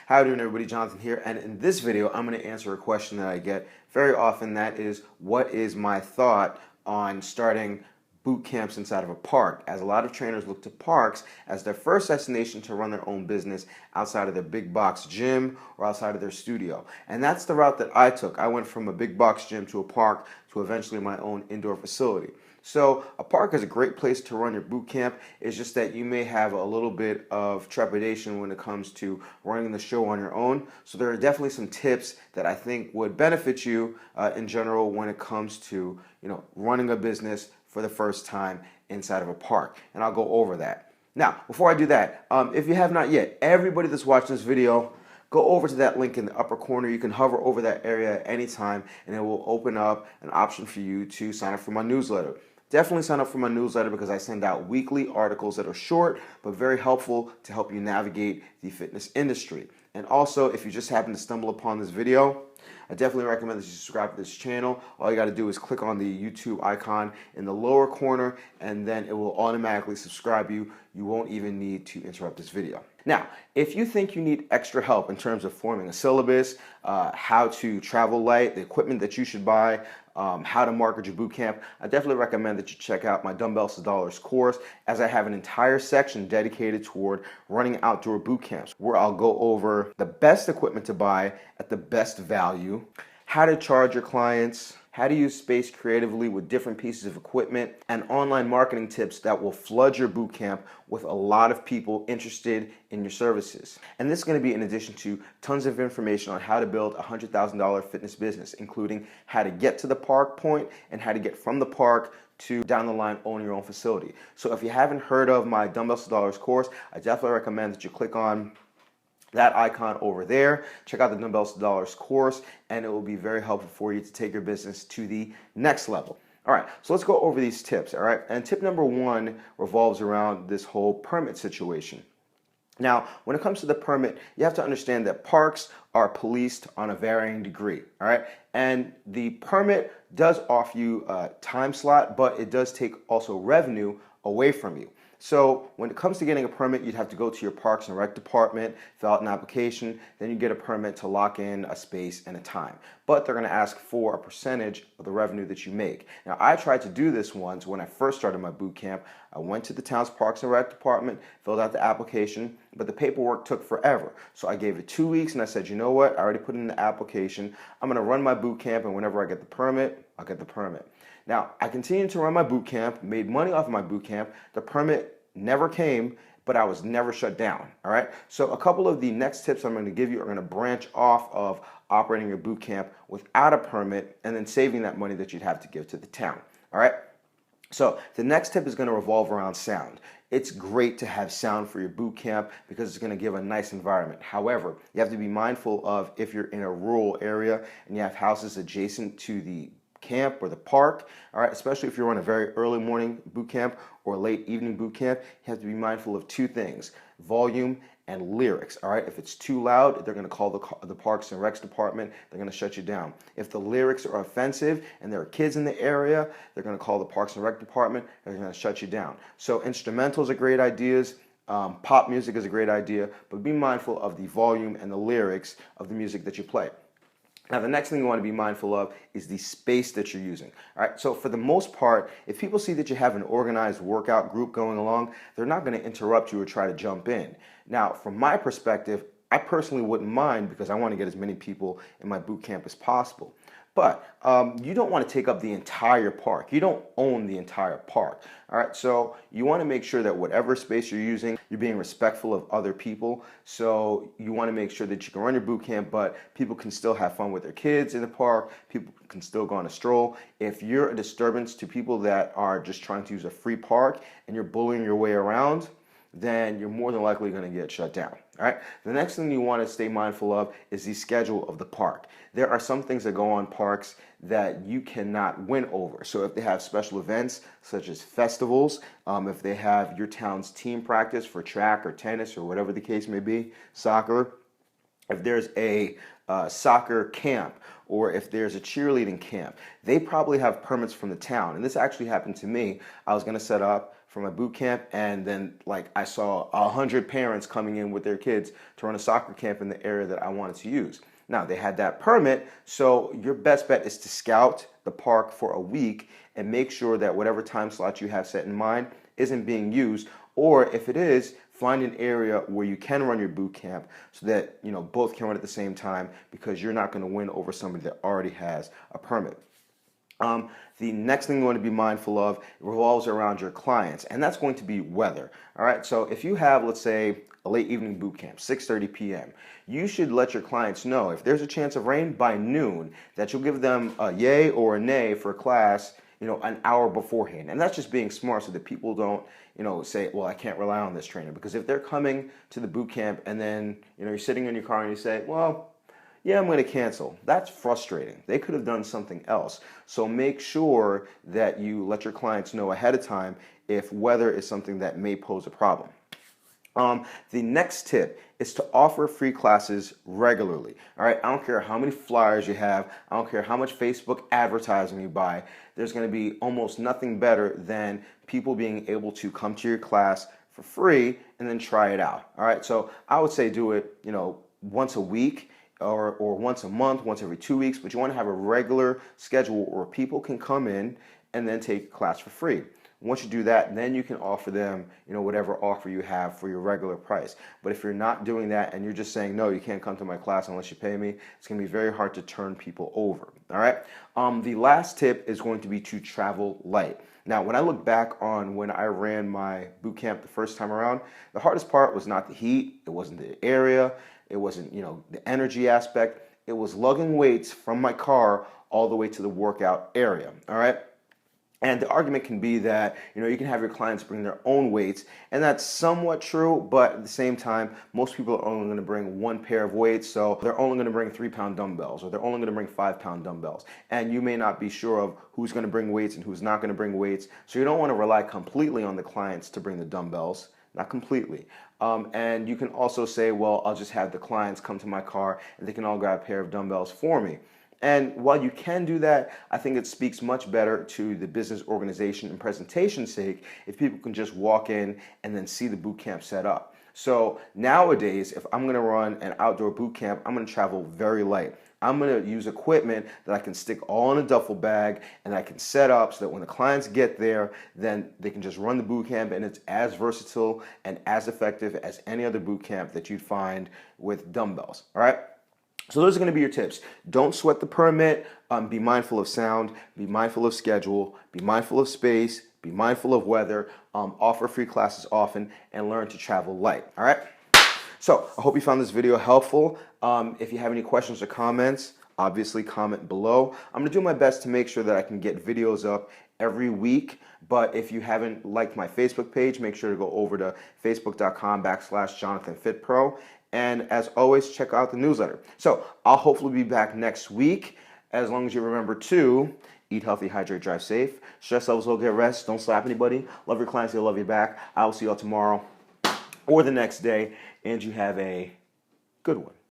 How are you doing, everybody? Jonathan here, and in this video I'm going to answer a question that I get very often. That is, what is my thought on starting boot camps inside of a park, as a lot of trainers look to parks as their first destination to run their own business outside of their big box gym or outside of their studio. And that's the route that I took. I went from a big box gym to a park to eventually my own indoor facility. So a park is a great place to run your boot camp. It's just that you may have a little bit of trepidation when it comes to running the show on your own. So there are definitely some tips that I think would benefit you in general when it comes to running a business for the first time inside of a park. And I'll go over that. Now, before I do that, if you have not yet, everybody that's watching this video, go over to that link in the upper corner. You can hover over that area at any time, and it will open up an option for you to sign up for my newsletter. Definitely sign up for my newsletter because I send out weekly articles that are short but very helpful to help you navigate the fitness industry. And also, if you just happen to stumble upon this video, I definitely recommend that you subscribe to this channel. All you got to do is click on the YouTube icon in the lower corner, and then it will automatically subscribe you. You won't even need to interrupt this video. Now, if you think you need extra help in terms of forming a syllabus, how to travel light, the equipment that you should buy, how to market your boot camp, I definitely recommend that you check out my Dumbbells to Dollars course, as I have an entire section dedicated toward running outdoor boot camps, where I'll go over the best equipment to buy at the best value, how to charge your clients, how to use space creatively with different pieces of equipment, and online marketing tips that will flood your boot camp with a lot of people interested in your services. And this is going to be in addition to tons of information on how to build a $100,000 fitness business, including how to get to the park point and how to get from the park to down the line owning your own facility. So if you haven't heard of my Dumbbells to Dollars course, I definitely recommend that you click on that icon over there. Check out the Dumbbells to Dollars course, and it will be very helpful for you to take your business to the next level. All right, so let's go over these tips, all right? And tip number one revolves around this whole permit situation. Now, when it comes to the permit, you have to understand that parks are policed on a varying degree, all right? And the permit does offer you a time slot, but it does take also revenue away from you. So when it comes to getting a permit, you'd have to go to your Parks and Rec department, fill out an application, then you get a permit to lock in a space and a time. But they're going to ask for a percentage of the revenue that you make. Now, I tried to do this once when I first started my boot camp. I went to the town's Parks and Rec department, filled out the application, but the paperwork took forever. So I gave it 2 weeks and I said, you know what? I already put in the application. I'm going to run my boot camp, and whenever I get the permit, I'll get the permit. Now, I continued to run my boot camp, made money off of my boot camp. The permit never came, but I was never shut down, all right? So a couple of the next tips I'm going to give you are going to branch off of operating your boot camp without a permit and then saving that money that you'd have to give to the town, all right? So the next tip is going to revolve around sound. It's great to have sound for your boot camp because it's going to give a nice environment. However, you have to be mindful of if you're in a rural area and you have houses adjacent to the camp or the park, all right, especially if you're on a very early morning boot camp or late evening boot camp, you have to be mindful of two things: volume and lyrics, all right? If it's too loud, they're going to call the Parks and Recs department. They're going to shut you down. If the lyrics are offensive and there are kids in the area, they're going to call the Parks and Rec department. They're going to shut you down. So instrumentals are great ideas. Pop music is a great idea, but be mindful of the volume and the lyrics of the music that you play. Now, the next thing you want to be mindful of is the space that you're using. All right, so for the most part, if people see that you have an organized workout group going along, they're not going to interrupt you or try to jump in. Now, from my perspective, I personally wouldn't mind because I want to get as many people in my boot camp as possible. But you don't want to take up the entire park. You don't own the entire park. All right, so you want to make sure that whatever space you're using, you're being respectful of other people. So you want to make sure that you can run your boot camp, but people can still have fun with their kids in the park. People can still go on a stroll. If you're a disturbance to people that are just trying to use a free park and you're bullying your way around, then you're more than likely going to get shut down. All right. The next thing you want to stay mindful of is the schedule of the park. There are some things that go on parks that you cannot win over. So if they have special events such as festivals, if they have your town's team practice for track or tennis or whatever the case may be, soccer, if there's a soccer camp, or if there's a cheerleading camp, they probably have permits from the town. And this actually happened to me. I was going to set up for my boot camp, and then like I saw 100 parents coming in with their kids to run a soccer camp in the area that I wanted to use. Now, they had that permit, so your best bet is to scout the park for a week and make sure that whatever time slot you have set in mind isn't being used, or if it is, find an area where you can run your boot camp so that both can run at the same time, because you're not going to win over somebody that already has a permit. The next thing you want to be mindful of revolves around your clients, and that's going to be weather. All right, so if you have, let's say, a late evening boot camp, 6:30 p.m., you should let your clients know if there's a chance of rain by noon that you'll give them a yay or a nay for class, an hour beforehand. And that's just being smart so that people don't, say, well, I can't rely on this trainer. Because if they're coming to the boot camp and then, you're sitting in your car and you say, well, yeah, I'm going to cancel. That's frustrating. They could have done something else. So make sure that you let your clients know ahead of time if weather is something that may pose a problem. The next tip is to offer free classes regularly. All right, I don't care how many flyers you have. I don't care how much Facebook advertising you buy. There's going to be almost nothing better than people being able to come to your class for free and then try it out. All right, so I would say do it, once a week. Or once a month, once every 2 weeks, but you want to have a regular schedule where people can come in and then take a class for free. Once you do that, then you can offer them, whatever offer you have for your regular price. But if you're not doing that and you're just saying, no, you can't come to my class unless you pay me, it's going to be very hard to turn people over. All right. The last tip is going to be to travel light. Now, when I look back on when I ran my boot camp the first time around, the hardest part was not the heat. It wasn't the area. It wasn't, the energy aspect. It was lugging weights from my car all the way to the workout area. All right. And the argument can be that, you can have your clients bring their own weights, and that's somewhat true, but at the same time, most people are only going to bring one pair of weights, so they're only going to bring 3-pound dumbbells, or they're only going to bring 5-pound dumbbells. And you may not be sure of who's going to bring weights and who's not going to bring weights, so you don't want to rely completely on the clients to bring the dumbbells. Not completely. And you can also say, well, I'll just have the clients come to my car and they can all grab a pair of dumbbells for me. And while you can do that, I think it speaks much better to the business organization and presentation sake if people can just walk in and then see the boot camp set up. So nowadays, if I'm going to run an outdoor boot camp, I'm going to travel very light. I'm going to use equipment that I can stick all in a duffel bag and I can set up so that when the clients get there, then they can just run the boot camp, and it's as versatile and as effective as any other boot camp that you'd find with dumbbells. All right. So those are going to be your tips. Don't sweat the permit. Be mindful of sound. Be mindful of schedule. Be mindful of space. Be mindful of weather. Offer free classes often, and learn to travel light. All right. So I hope you found this video helpful. If you have any questions or comments, obviously comment below. I'm going to do my best to make sure that I can get videos up every week. But if you haven't liked my Facebook page, make sure to go over to facebook.com/JonathanFitPro. And as always, check out the newsletter. So I'll hopefully be back next week, as long as you remember to eat healthy, hydrate, drive safe. Stress levels low, get rest. Don't slap anybody. Love your clients, they'll love you back. I will see y'all tomorrow or the next day, and you have a good one.